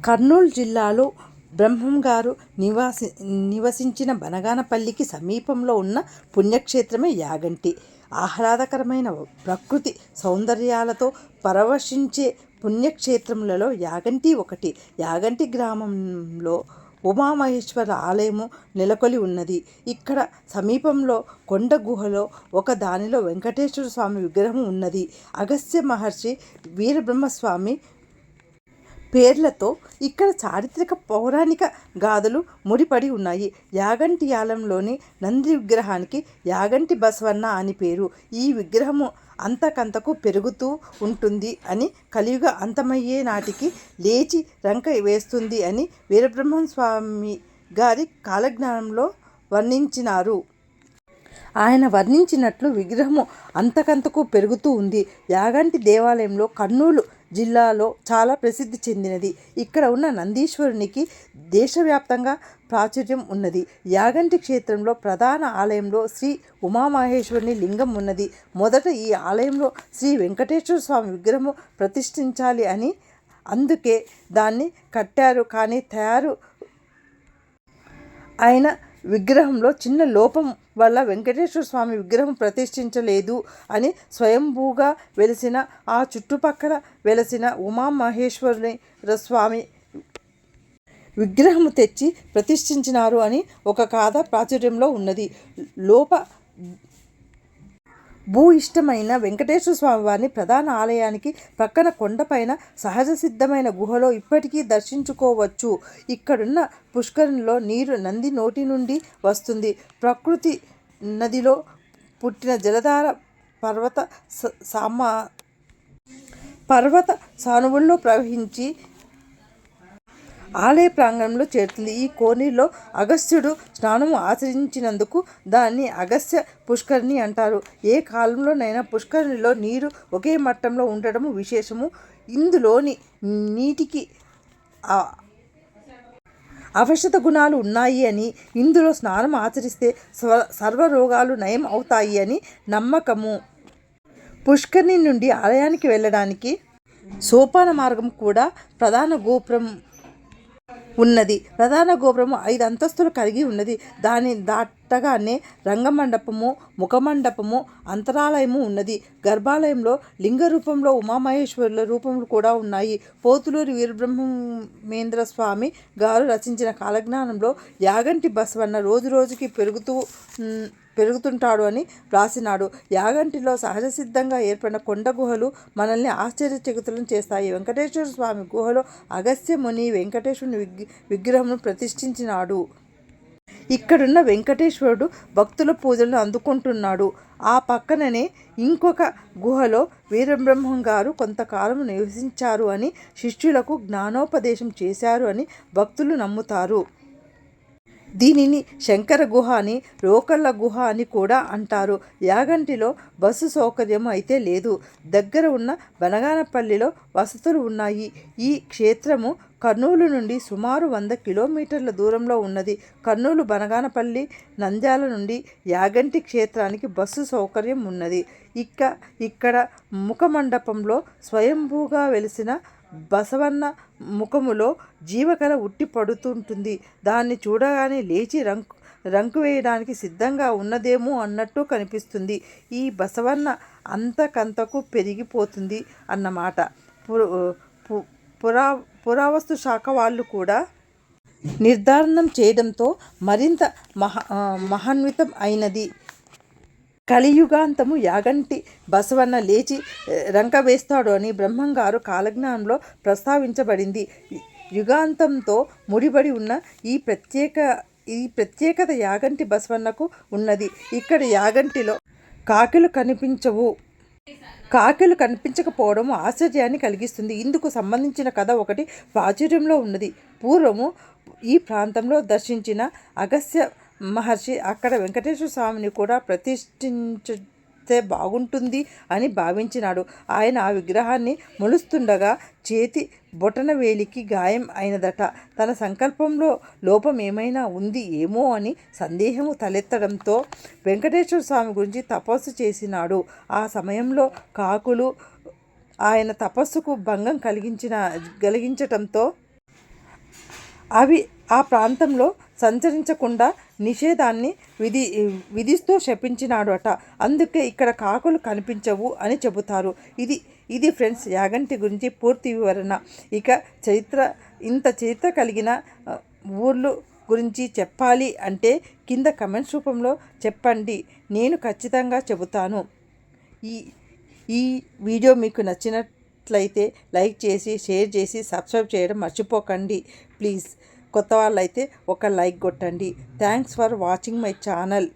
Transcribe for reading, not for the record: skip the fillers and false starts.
కర్నూలు జిల్లాలో బ్రహ్మంగారు నివసించిన బనగానపల్లికి సమీపంలో ఉన్న పుణ్యక్షేత్రమే యాగంటి. ఆహ్లాదకరమైన ప్రకృతి సౌందర్యాలతో పరవశించే పుణ్యక్షేత్రములలో యాగంటి ఒకటి. యాగంటి గ్రామంలో ఉమామహేశ్వర ఆలయము నెలకొలి ఉన్నది. ఇక్కడ సమీపంలో కొండ గుహలో ఒక దానిలో వెంకటేశ్వర స్వామి విగ్రహం ఉన్నది. అగస్త్య మహర్షి, వీరబ్రహ్మస్వామి పేర్లతో ఇక్కడ చారిత్రక పౌరాణిక గాథలు ముడిపడి ఉన్నాయి. యాగంటి ఆలయంలోని నంది విగ్రహానికి యాగంటి బసవన్న అని పేరు. ఈ విగ్రహము అంతకంతకు పెరుగుతూ ఉంటుంది అని, కలియుగ అంతమయ్యే నాటికి లేచి రంక వేస్తుంది అని వీరబ్రహ్మస్వామి గారి కాలజ్ఞానంలో వర్ణించినారు. ఆయన వర్ణించినట్లు విగ్రహము అంతకంతకు పెరుగుతూ ఉంది. యాగంటి దేవాలయంలో కర్నూలు జిల్లాలో చాలా ప్రసిద్ధి చెందినది. ఇక్కడ ఉన్న నందీశ్వరునికి దేశవ్యాప్తంగా ప్రాచుర్యం ఉన్నది. యాగంటి క్షేత్రంలో ప్రధాన ఆలయంలో శ్రీ ఉమామహేశ్వరుని లింగం ఉన్నది. మొదట ఈ ఆలయంలో శ్రీ వెంకటేశ్వర స్వామి విగ్రహము ప్రతిష్ఠించాలి అని, అందుకే దాన్ని కట్టారు. కానీ తయారు అయిన విగ్రహంలో చిన్న లోపం వల్ల వెంకటేశ్వర స్వామి విగ్రహం ప్రతిష్ఠించలేదు అని స్వయంభూగా వెలిసిన ఆ చుట్టుపక్కల వెలసిన ఉమామహేశ్వర స్వామి విగ్రహము తెచ్చి ప్రతిష్ఠించినారు అని ఒక గాథ ప్రాచుర్యంలో ఉన్నది. భూయిష్టమైన వెంకటేశ్వర స్వామి వారిని ప్రధాన ఆలయానికి ప్రక్కన కొండపైన సహజ సిద్ధమైన గుహలో ఇప్పటికీ దర్శించుకోవచ్చు. ఇక్కడున్న పుష్కరిణిలో నీరు నంది నోటి నుండి వస్తుంది. ప్రకృతి నదిలో పుట్టిన జలధార పర్వత సానువుల్లో ప్రవహించి ఆలయ ప్రాంగణంలో చేరుతుంది. ఈ కోనేరులో అగస్త్యుడు స్నానము ఆచరించినందుకు దాన్ని అగస్త్య పుష్కరిణి అంటారు. ఏ కాలంలోనైనా పుష్కరిణిలో నీరు ఒకే మట్టంలో ఉండటము విశేషము. ఇందులోని నీటికి ఔషధ గుణాలు ఉన్నాయి అని, ఇందులో స్నానం ఆచరిస్తే సర్వరోగాలు నయం అవుతాయి అని నమ్మకము. పుష్కరిణి నుండి ఆలయానికి వెళ్ళడానికి సోపాన మార్గం కూడా ప్రధాన గోపురం ఉన్నది. ప్రధాన గోపురము 5 అంతస్తులు కలిగి ఉన్నది. దాని దాటగానే రంగమండపము, ముఖమండపము, అంతరాలయము ఉన్నది. గర్భాలయంలో లింగ రూపంలో ఉమామహేశ్వరుల రూపములు కూడా ఉన్నాయి. పోతులూరి వీరబ్రహ్మేంద్ర స్వామి గారు రచించిన కాలజ్ఞానంలో యాగంటి బసవన్న రోజురోజుకి పెరుగుతుంటాడు అని వ్రాసినాడు. యాగంటిలో సహజ సిద్ధంగా ఏర్పడిన కొండ గుహలు మనల్ని ఆశ్చర్యచకితులను చేస్తాయి. వెంకటేశ్వర స్వామి గుహలో అగస్త్య ముని వెంకటేశ్వరుని విగ్రహంను ప్రతిష్ఠించినాడు. ఇక్కడున్న వెంకటేశ్వరుడు భక్తుల పూజలను అందుకుంటున్నాడు. ఆ పక్కననే ఇంకొక గుహలో వీరబ్రహ్మం గారు కొంతకాలం నివసించారు అని, శిష్యులకు జ్ఞానోపదేశం చేశారు అని భక్తులు నమ్ముతారు. దీనిని శంకర గుహ అని, రోకళ్ళ గుహ అని కూడా అంటారు. యాగంటిలో బస్సు సౌకర్యం అయితే లేదు. దగ్గర ఉన్న బనగానపల్లిలో వసతులు ఉన్నాయి. ఈ క్షేత్రము కర్నూలు నుండి సుమారు 100 కిలోమీటర్ల దూరంలో ఉన్నది. కర్నూలు, బనగానపల్లి, నంద్యాల నుండి యాగంటి క్షేత్రానికి బస్సు సౌకర్యం ఉన్నది. ఇక్కడ ముఖమండపంలో స్వయంభూగా వెలిసిన బసవన్న ముఖములో జీవకళ ఉట్టి పడుతుంటుంది. దాన్ని చూడగానే లేచి రంకు వేయడానికి సిద్ధంగా ఉన్నదేమో అన్నట్టు కనిపిస్తుంది. ఈ బసవన్న అంతకంతకు పెరిగిపోతుంది అన్నమాట. పురావస్తు శాఖ వాళ్ళు కూడా నిర్ధారణం చేయడంతో మరింత మహాన్వితం అయినది. కలియుగాంతము యాగంటి బసవన్న లేచి రంక వేస్తాడు అని బ్రహ్మంగారు కాలజ్ఞానంలో ప్రస్తావించబడింది. యుగాంతంతో ముడిపడి ఉన్న ఈ ప్రత్యేకత యాగంటి బసవన్నకు ఉన్నది. ఇక్కడ యాగంటిలో కాకిలు కనిపించకపోవడం ఆశ్చర్యాన్ని కలిగిస్తుంది. ఇందుకు సంబంధించిన కథ ఒకటి ప్రాచుర్యంలో ఉన్నది. పూర్వము ఈ ప్రాంతంలో దర్శించిన అగస్త్య మహర్షి అక్కడ వెంకటేశ్వర స్వామిని కూడా ప్రతిష్ఠించితే బాగుంటుంది అని భావించినాడు. ఆయన ఆ విగ్రహాన్ని మొలుస్తుండగా చేతి బొటన వేలికి గాయం అయినదట. తన సంకల్పంలో లోపం ఏమైనా ఉంది ఏమో అని సందేహము తలెత్తడంతో వెంకటేశ్వర స్వామి గురించి తపస్సు చేసినాడు. ఆ సమయంలో కాకులు ఆయన తపస్సుకు భంగం కలిగించటంతో అవి ఆ ప్రాంతంలో సంచరించకుండా నిషేధాన్ని విధిస్తూ శపించినాడు అట. అందుకే ఇక్కడ కాకులు కనిపించవు అని చెబుతారు. ఇది ఫ్రెండ్స్ యాగంటి గురించి పూర్తి వివరణ. ఇక ఇంత చరిత్ర కలిగిన ఊర్లు గురించి చెప్పాలి అంటే కింద కమెంట్స్ రూపంలో చెప్పండి, నేను ఖచ్చితంగా చెబుతాను. ఈ ఈ వీడియో మీకు నచ్చినట్లయితే లైక్ చేసి షేర్ చేసి సబ్స్క్రైబ్ చేయడం మర్చిపోకండి ప్లీజ్. కొత్త వాళ్ళైతే ఒక లైక్ కొట్టండి. Thanks for watching my channel.